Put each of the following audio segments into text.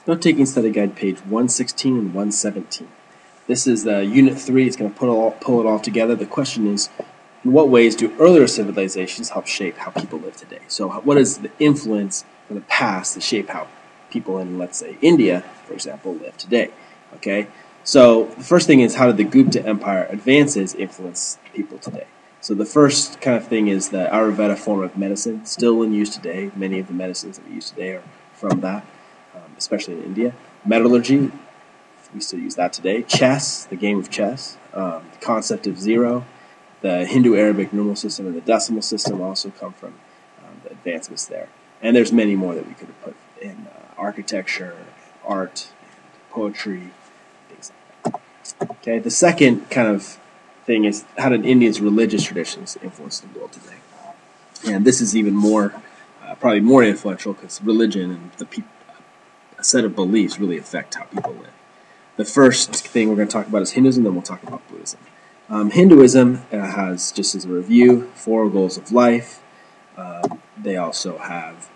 Note taking study guide page 116 and 117. This is Unit 3. It's going to pull it all together. The question is, in what ways do earlier civilizations help shape how people live today? So what is the influence from the past to shape how people in, let's say, India, for example, live today? Okay. So the first thing is, how did the Gupta Empire advances influence people today? So the first kind of thing is the Ayurveda form of medicine, still in use today. Many of the medicines that we use today are from that, especially in India. Metallurgy, we still use that today. Chess, the game of chess, the concept of zero, the Hindu-Arabic numeral system, and the decimal system also come from the advancements there. And there's many more that we could have put in architecture, art, and poetry, things like that. Okay, the second kind of thing is, how did Indians' religious traditions influence the world today? And this is even more, probably more influential, because religion and a set of beliefs really affect how people live. The first thing we're going to talk about is Hinduism, then we'll talk about Buddhism. Hinduism has, just as a review, 4 goals of life. They also have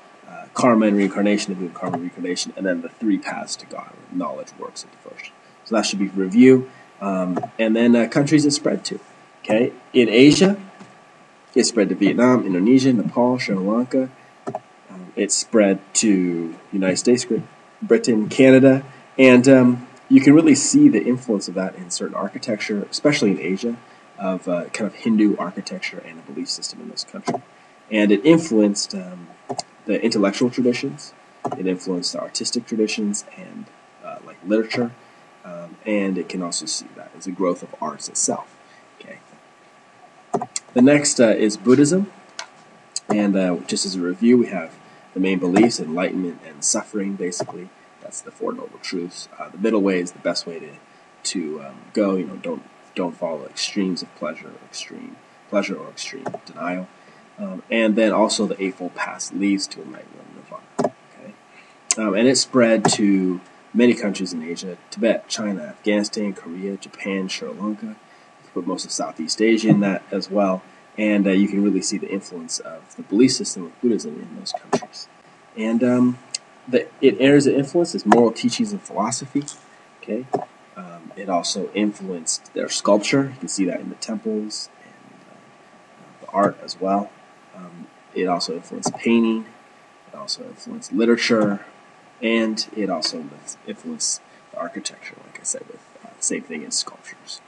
karma and reincarnation, and then the 3 paths to God, knowledge, works, and devotion. So that should be review. And then countries it spread to. Okay, in Asia, it spread to Vietnam, Indonesia, Nepal, Sri Lanka. It spread to United States, Britain, Canada, and you can really see the influence of that in certain architecture, especially in Asia, of kind of Hindu architecture and a belief system in those countries. And it influenced the intellectual traditions, it influenced the artistic traditions and like literature, and it can also see that as a growth of arts itself. Okay. The next is Buddhism, and just as a review, we have the main beliefs: enlightenment and suffering, basically. That's the 4 noble truths. The middle way is the best way to go. You know, don't follow extremes of pleasure or extreme denial. And then also the Eightfold Path leads to enlightenment and nirvana. Okay, and it spread to many countries in Asia: Tibet, China, Afghanistan, Korea, Japan, Sri Lanka. You can put most of Southeast Asia in that as well. And you can really see the influence of the belief system of Buddhism in those countries. And areas of influence is moral teachings and philosophy. Okay, it also influenced their sculpture. You can see that in the temples and the art as well. It also influenced painting. It also influenced literature, and it also influenced the architecture. Like I said, with the same thing as sculptures.